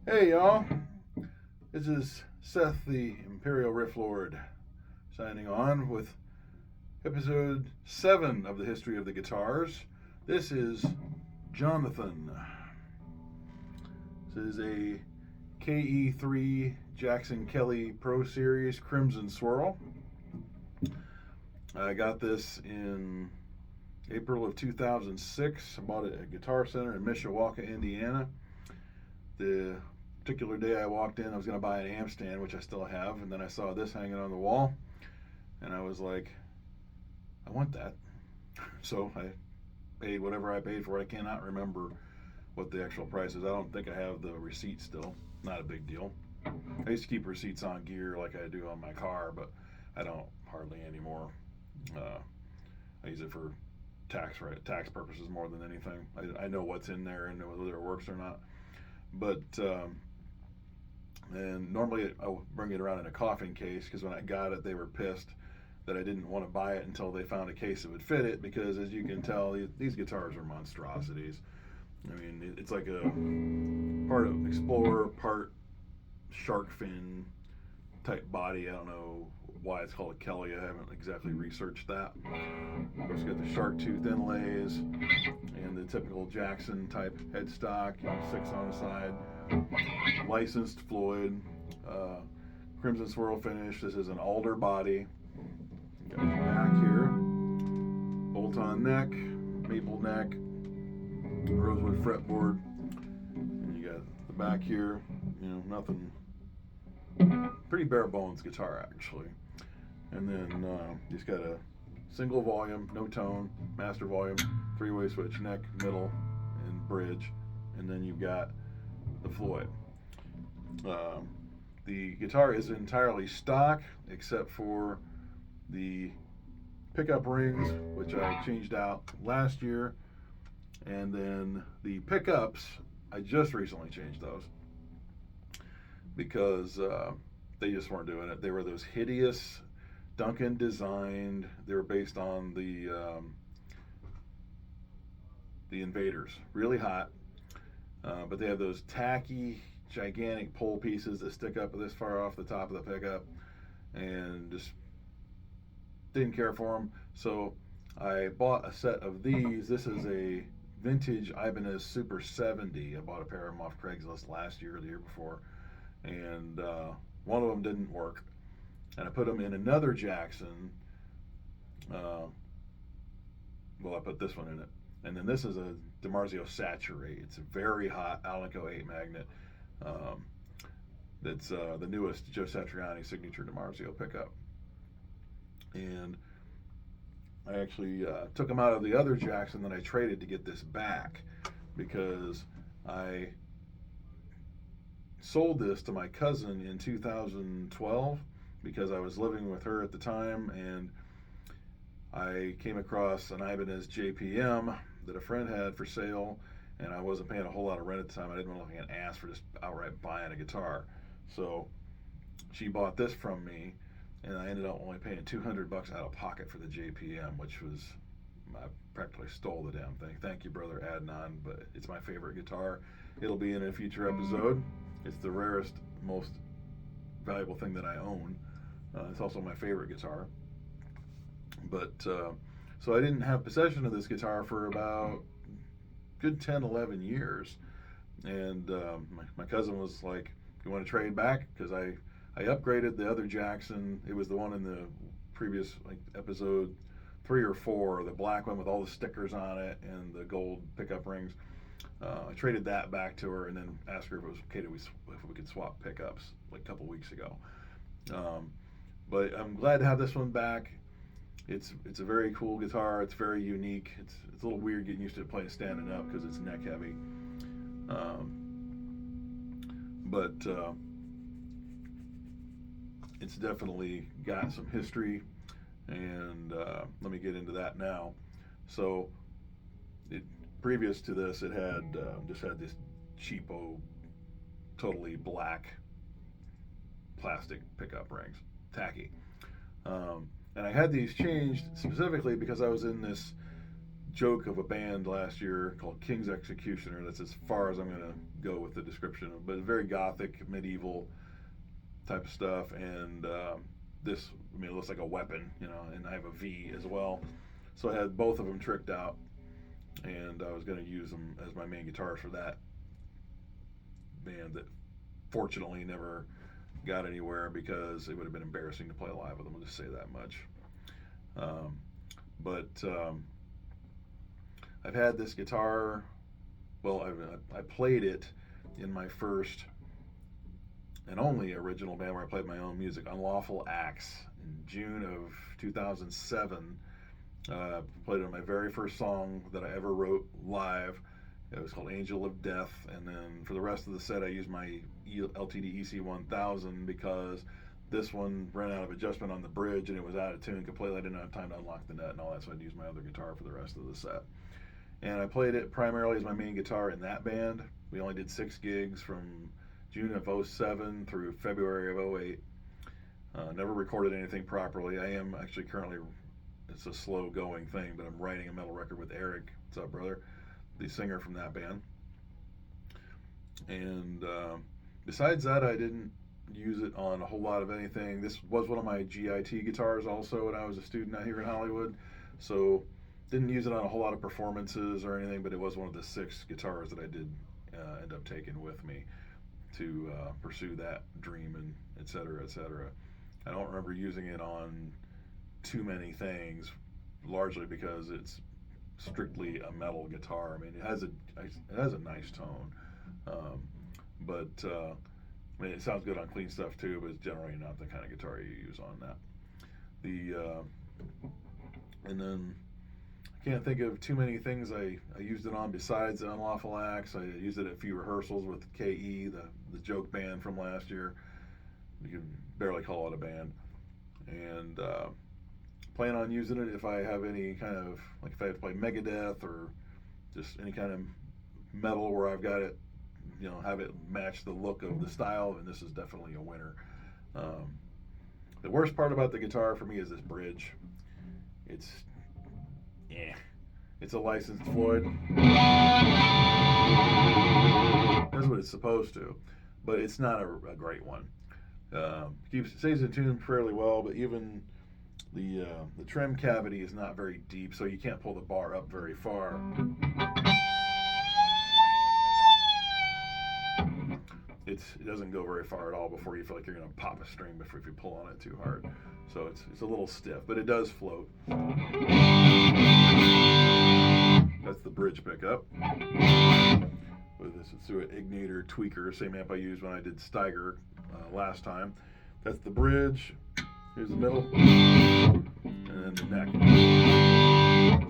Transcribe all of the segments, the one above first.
Hey y'all, this is Seth the Imperial Riff Lord signing on with episode 7 of the History of the Guitars. This is Jonathan. This is a KE3 Jackson Kelly Pro Series Crimson Swirl. I got this in April of 2006. I bought it at Guitar Center in Mishawaka, Indiana. The particular day I walked in, I was going to buy an amp stand, which I still have, and then I saw this hanging on the wall, and I was like, I want that. So I paid whatever I paid for it. I cannot remember what the actual price is. I don't think I have the receipt still. Not a big deal. I used to keep receipts on gear like I do on my car, but I don't hardly anymore. I use it for tax purposes more than anything. I know what's in there and whether it works or not. But and normally I'll bring it around in a coffin case because when I got it, they were pissed that I didn't want to buy it until they found a case that would fit it. Because as you can tell, these guitars are monstrosities. I mean, it's like a part of Explorer, part shark fin type body. I don't know why it's called a Kelly. I haven't exactly researched that. Of course, you got the shark tooth inlays and the typical Jackson type headstock, 6 on the side. Licensed Floyd, crimson swirl finish. This is an alder body. You got the back here, bolt on neck, maple neck, rosewood fretboard, and you got the back here. Nothing. Pretty bare bones guitar actually. And then just got a single volume, no tone, master volume, 3-way switch, neck, middle, and bridge. And then you've got the Floyd. The guitar is entirely stock except for the pickup rings, which I changed out last year. And then the pickups, I just recently changed those because they just weren't doing it. They were those hideous Duncan designed. They were based on the Invaders, really hot, but they have those tacky, gigantic pole pieces that stick up this far off the top of the pickup, and just didn't care for them. So I bought a set of these. This is a vintage Ibanez Super 70. I bought a pair of them off Craigslist last year or the year before, and one of them didn't work. And I put them in another Jackson. I put this one in it. And then this is a DiMarzio Saturate. It's a very hot Alnico 8 magnet. That's the newest Joe Satriani signature DiMarzio pickup. And I actually took them out of the other Jackson that I traded to get this back because I sold this to my cousin in 2012 because I was living with her at the time, and I came across an Ibanez JPM that a friend had for sale, and I wasn't paying a whole lot of rent at the time. I didn't want to look an ass for just outright buying a guitar. So she bought this from me, and I ended up only paying $200 out of pocket for the JPM, which was, I practically stole the damn thing. Thank you, brother Adnan, but it's my favorite guitar. It'll be in a future episode. It's the rarest, most valuable thing that I own. It's also my favorite guitar. But so I didn't have possession of this guitar for about good 10, 11 years. And my cousin was like, you want to trade back? Because I upgraded the other Jackson. It was the one in the previous episode 3 or 4, the black one with all the stickers on it and the gold pickup rings. I traded that back to her and then asked her if it was okay if we could swap pickups like a couple weeks ago. But I'm glad to have this one back. It's a very cool guitar. It's very unique. It's a little weird getting used to playing standing up because it's neck heavy. But it's definitely got some history, and let me get into that now. So, previous to this, it had just had this cheapo, totally black plastic pickup rings, tacky. And I had these changed specifically because I was in this joke of a band last year called King's Executioner. That's as far as I'm going to go with the description, but very gothic, medieval type of stuff. And this, I mean, it looks like a weapon, you know, and I have a V as well. So I had both of them tricked out, and I was going to use them as my main guitars for that band that fortunately never got anywhere because it would have been embarrassing to play live with them. I'll just say that much. But I've had this guitar. Well, I played it in my first and only original band where I played my own music, Unlawful Acts, in June of 2007. Played on my very first song that I ever wrote live. It was called Angel of Death, and then for the rest of the set I used my LTD EC1000 because this one ran out of adjustment on the bridge and it was out of tune completely. I didn't have time to unlock the net and all that, so I'd use my other guitar for the rest of the set. And I played it primarily as my main guitar in that band. We only did 6 gigs from June of 07 through February of 08. Never recorded anything properly. I am actually currently, it's a slow going thing, but I'm writing a metal record with Eric. What's up, brother? The singer from that band. And besides that, I didn't use it on a whole lot of anything. This was one of my GIT guitars also when I was a student out here in Hollywood. So didn't use it on a whole lot of performances or anything, but it was one of the 6 guitars that I did end up taking with me to pursue that dream, and et cetera, et cetera. I don't remember using it on too many things, largely because it's strictly a metal guitar. I mean, it has a nice tone, but I mean, it sounds good on clean stuff too, but it's generally not the kind of guitar you use on that. And then I can't think of too many things I used it on besides the Unlawful Acts. I used it at a few rehearsals with KE, the joke band from last year. You can barely call it a band. And plan on using it if I have any kind of, like if I have to play Megadeth or just any kind of metal where I've got it, you know, have it match the look of the style, and this is definitely a winner. The worst part about the guitar for me is this bridge. It's a licensed Floyd. That's what it's supposed to, but it's not a great one. Stays in tune fairly well, but even the trim cavity is not very deep, so you can't pull the bar up very far. It doesn't go very far at all before you feel like you're going to pop a string if you pull on it too hard. So it's a little stiff, but it does float. That's the bridge pickup. With this, it's through an Ignator tweaker, same amp I used when I did Steiger last time. That's the bridge. Here's the middle, and then the neck.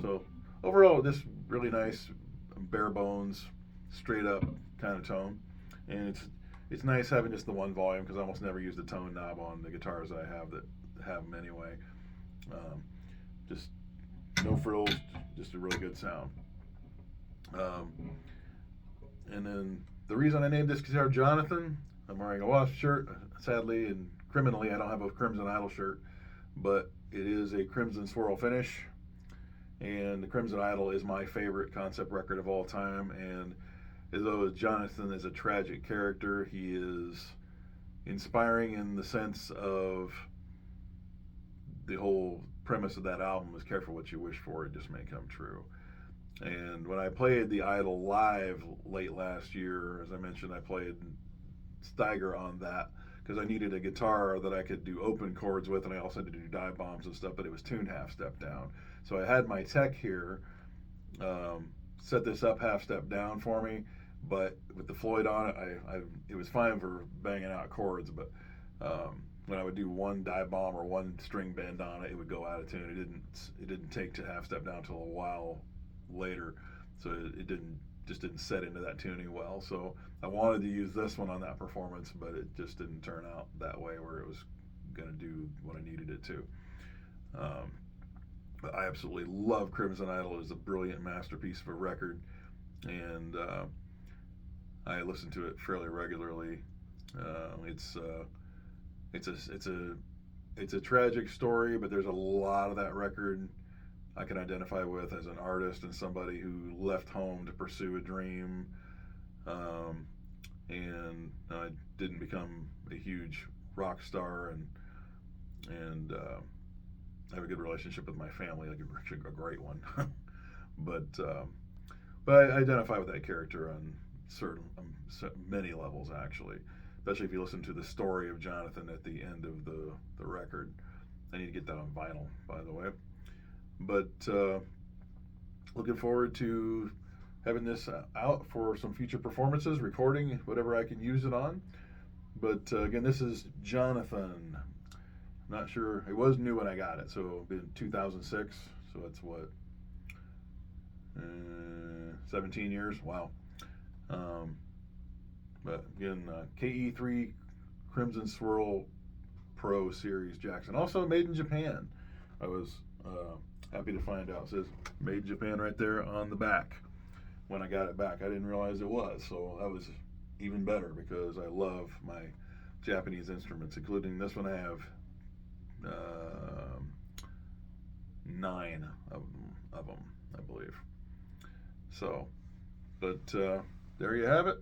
So overall, this really nice, bare bones, straight up kind of tone, and it's nice having just the one volume because I almost never use the tone knob on the guitars that I have that have them anyway. Just no frills, just a really good sound. And then the reason I named this guitar Jonathan, I'm wearing a Wasp shirt. Sadly and criminally, I don't have a Crimson Idol shirt, but it is a Crimson Swirl finish. And the Crimson Idol is my favorite concept record of all time. And although Jonathan is a tragic character, he is inspiring in the sense of the whole premise of that album is careful what you wish for, it just may come true. And when I played the Idol live late last year, as I mentioned, I played Steiger on that because I needed a guitar that I could do open chords with, and I also had to do dive bombs and stuff, but it was tuned half step down. So I had my tech here set this up half step down for me, but with the Floyd on it, it was fine for banging out chords, but when I would do one dive bomb or one string bend on it, it would go out of tune. It didn't take to half step down until a while later, so it didn't set into that tuning well. So I wanted to use this one on that performance, but it just didn't turn out that way where it was going to do what I needed it to. But I absolutely love Crimson Idol. It's a brilliant masterpiece of a record, and I listen to it fairly regularly. It's a tragic story, but there's a lot of that record I can identify with as an artist and somebody who left home to pursue a dream, and I didn't become a huge rock star, and I have a good relationship with my family, like a great one. but I identify with that character on many levels, actually. Especially if you listen to the story of Jonathan at the end of the record. I need to get that on vinyl, by the way. But looking forward to having this out for some future performances, recording whatever I can use it on. But again, this is Jonathan. Not sure. It was new when I got it, so it'll be in 2006. So that's what, 17 years. Wow. But again, KE3 Crimson Swirl Pro Series Jackson, also made in Japan. I was happy to find out. It says made in Japan right there on the back. When I got it back, I didn't realize it was, so that was even better because I love my Japanese instruments, including this one. I have 9 of them, I believe. So, but there you have it.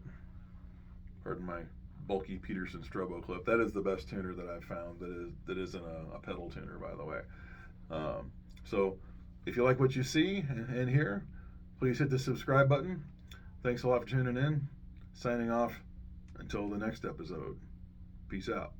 Pardon my bulky Peterson Strobo clip. That is the best tuner that I've found that isn't a pedal tuner, by the way. So if you like what you see and hear, please hit the subscribe button. Thanks a lot for tuning in. Signing off until the next episode. Peace out.